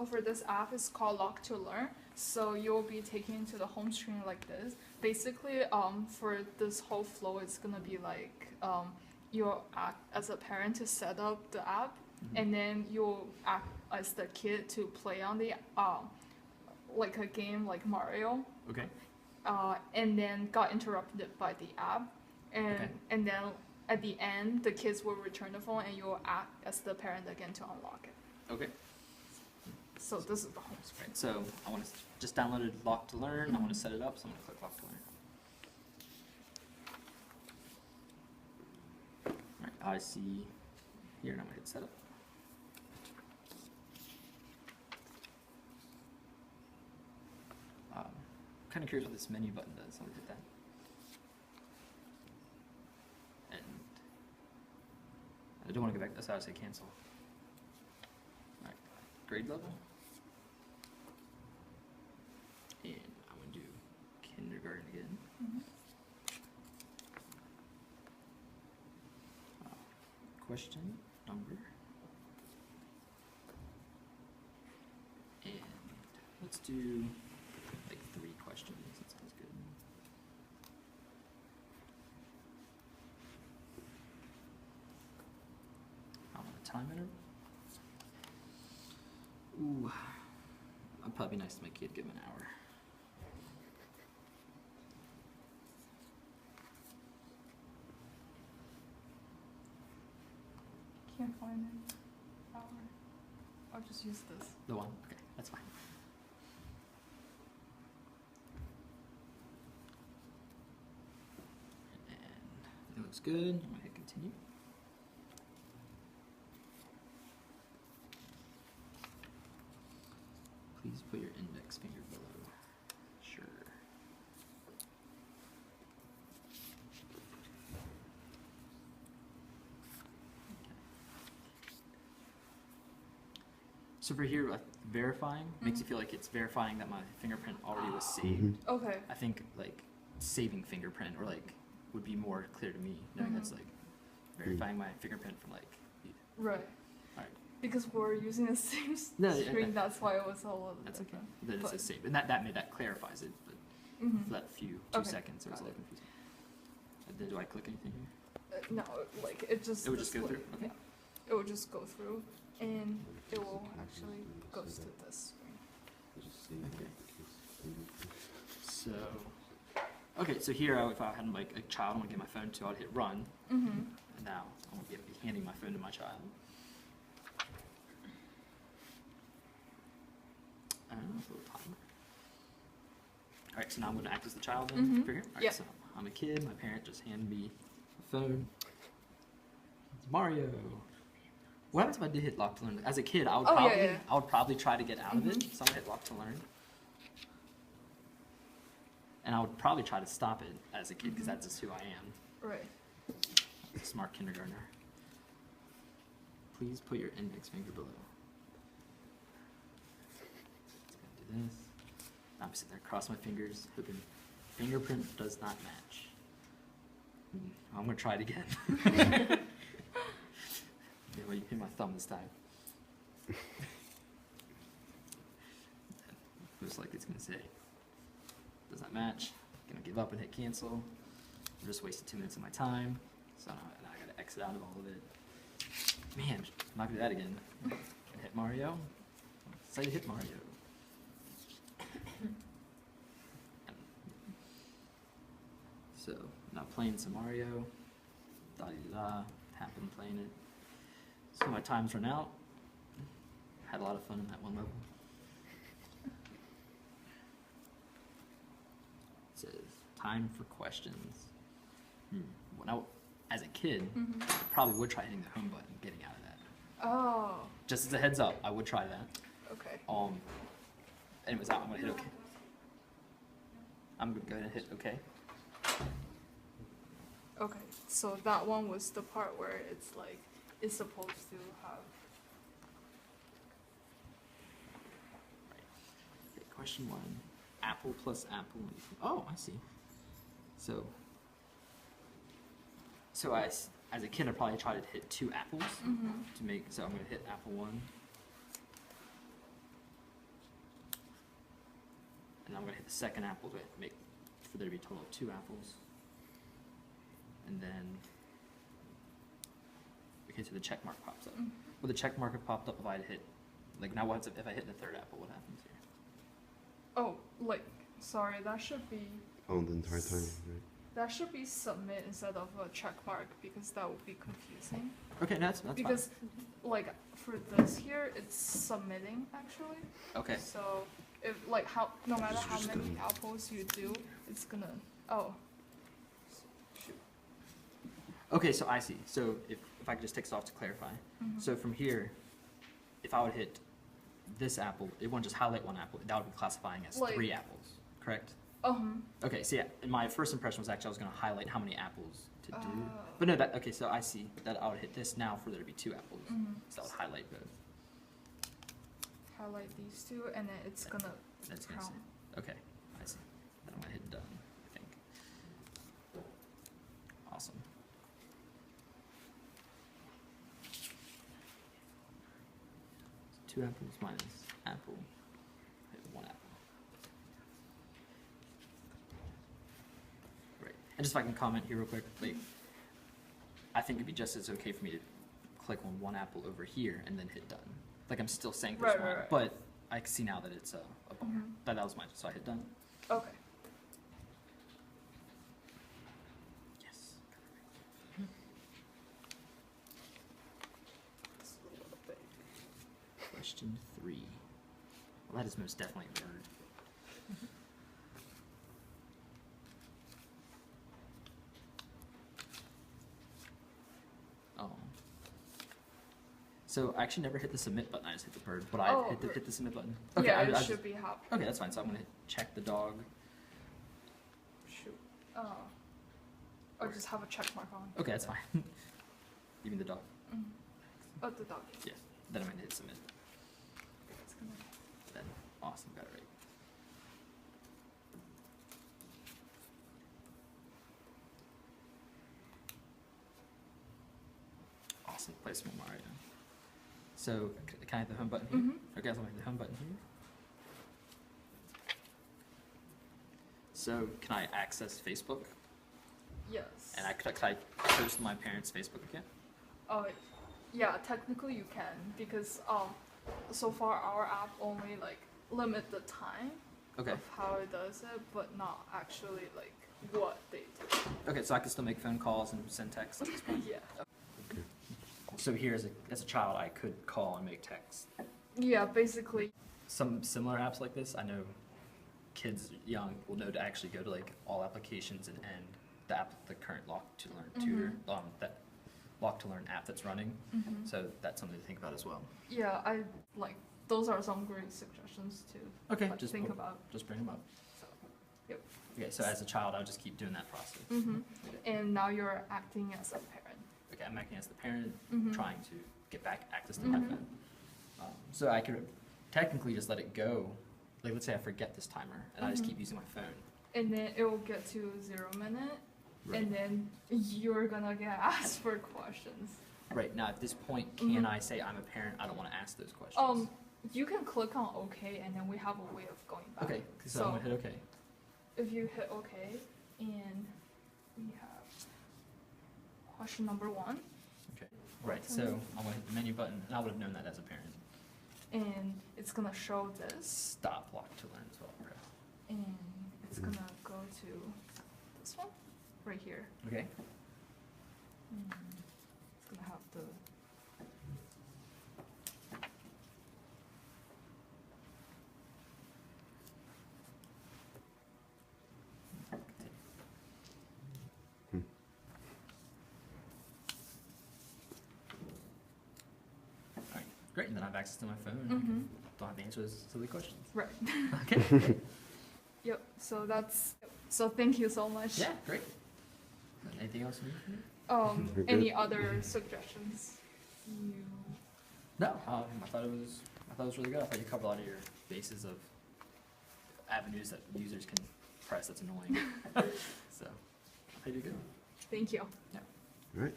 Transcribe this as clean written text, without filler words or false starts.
So for this app, it's called Lock to Learn. So you'll be taken to the home screen like this. Basically, for this whole flow, it's gonna be like you'll act as a parent to set up the app, and then you'll act as the kid to play on the like a game like Mario. Okay. And then got interrupted by the app, and then at the end, the kids will return the phone, and you'll act as the parent again to unlock it. Okay. So this is the home screen. Right. So I want to just downloaded Lock to Learn. I want to set it up, so I'm going to click Lock to Learn. All right. I see here, and I'm going to hit Setup. I'm kind of curious what this menu button does. I'm going to hit that. And I don't want to go back. That's how I say cancel. All right. Grade level. And I'm going to do kindergarten again. Question number. And let's do like 3 questions. That sounds good. I want a time interval. Ooh, it'd probably be nice to make kid give him an hour. Can't find it. I'll just use this. The one? Okay, that's fine. And it looks good. I'm gonna hit continue. Please put your index finger below. Sure. So for here, verifying makes you feel like it's verifying that my fingerprint already was saved. Okay. I think like saving fingerprint or like would be more clear to me, knowing that's like verifying my fingerprint from like. Right. Alright. Because we're using the same screen, that's why it was a little That's okay. different. Then it says save, and that clarifies it, but for that few seconds, it was a little confusing. Then do I click anything here? No, like it just. It would just go through. Okay. Yeah. It will just go through, and it will actually goes to this screen. Okay. So, okay, so here, if I had like a child I want to get my phone to, I'd hit run. And now I'm going to be handing my phone to my child. Little timer. All right, so now I'm going to act as the child then. For here. All right, so I'm a kid. My parent just handed me a phone. It's Mario. What happens if I did hit lock to learn? As a kid, I would probably try to get out of it. So I'm gonna hit lock to learn, and I would probably try to stop it as a kid because that's just who I am. Right. A smart kindergartner. Please put your index finger below. Do this. I'm sitting there, cross my fingers, hoping fingerprint does not match. I'm gonna try it again. Yeah, well, you hit my thumb this time. Looks like it's gonna say, does not match. I'm gonna give up and hit cancel. I just wasted 2 minutes of my time, so now I gotta exit out of all of it. Man, I'm not gonna do that again. Can I hit Mario? Say hit Mario. So, now playing some Mario. Da-da-da. Happened playing it. So my time's run out. Had a lot of fun in that one level. It says, time for questions. When as a kid, I probably would try hitting the home button and getting out of that. Oh. Just as a heads up, I would try that. Okay. Anyways, I'm gonna hit OK. I'm gonna go ahead and hit OK. Okay, so that one was the part where it's like, it's supposed to have. Right. Okay, question 1. Apple plus apple. Oh, I see. So as a kid, I probably tried to hit 2 apples to make. So I'm gonna hit apple 1. I'm gonna hit the second apple to make for there to be a total of 2 apples. And then, okay, so the check mark pops up. Well, the check mark have popped up if I hit, like now what's if I hit the third apple, what happens here? Oh, like, sorry, that should be, On the entire time, right? that should be submit instead of a check mark because that would be confusing. Okay, that's Because, like, for this here, it's submitting actually. fine. Okay. So, if, like, no matter how Just many done. apples you do, it's gonna, oh. Okay, so I see. So if I could just take this off to clarify. So from here, if I would hit this apple, it won't just highlight 1 apple. That would be classifying as Like- 3 apples, correct? Okay, so yeah, and my first impression was actually I was going to highlight how many apples to do. Oh. But no, okay, so I see that I would hit this now for there to be 2 apples. So that would highlight both. highlight these two, and then it's gonna That's going to count. say. Okay, I see. Then I'm going to hit done, I think. Awesome. So 2 apples minus apple. Hit 1 apple. Great. And just if I can comment here real quick, like, I think it'd be just as okay for me to click on 1 apple over here and then hit done. Like I'm still saying there's Right, 1, right. but I can see now that it's a bar. That was mine, so I hit done. Okay. Yes. It's a little bit. Question 3. Well, that is most definitely a word. Oh. So I actually never hit the submit button. I just hit the bird, but I Oh, hit the submit button. Yeah, I it just- should be happening. Okay, that's fine. So I'm gonna check the dog. Shoot. Or just have a check mark on. Okay, that's fine. You mean the dog? Oh, the dog. Yes. Then I'm gonna hit submit. It's gonna. Then awesome, got it right. Awesome, place more Mario. So can I hit the home button here? Okay, so I'm gonna hit the home button here. So can I access Facebook? Yes. And could I post my parents' Facebook account? Oh, yeah. Technically, you can because so far our app only like limit the time Okay. of how it does it, but not actually like what they do. Okay, so I can still make phone calls and send texts at this point. Yeah. So here as a child, I could call and make texts. Yeah. Basically. Some similar apps like this, I know kids young will know to actually go to like all applications and end the current Lock to Learn tutor, that Lock to Learn app that's running. So that's something to think about as well. Yeah. I like those are some great suggestions too. Okay, Like, think about. Just bring them up. So, yep. Okay, so as a child, I'll just keep doing that process. And now you're acting as a parent. Okay, I'm acting as the parent, trying to get back access to my phone. So I could technically just let it go. Like, let's say I forget this timer, and I just keep using my phone. And then it will get to 0 minute, Right. and then you're gonna get asked for questions. Right, now at this point, can I say I'm a parent, I don't want to ask those questions? You can click on OK, and then we have a way of going back. Okay, so I'm going to hit OK. If you hit OK, and we have question number 1, Okay. Right, so I'm going to hit the menu button, and I would have known that as a parent. and it's gonna show this, Stop Lock to Learn as well, press. and it's gonna go to this one, right here. Okay. It's gonna have the Alright, great, and then I have access to my phone, and I can, don't have to answer those silly questions. right. Okay. Yep. So that's. So thank you so much. Yeah, great. Anything else you need from me? You're Any good. other suggestions? You. No, I thought it was really good. I thought you covered a lot of your bases of avenues that users can press that's annoying. So, I think you're good. Thank you. All right.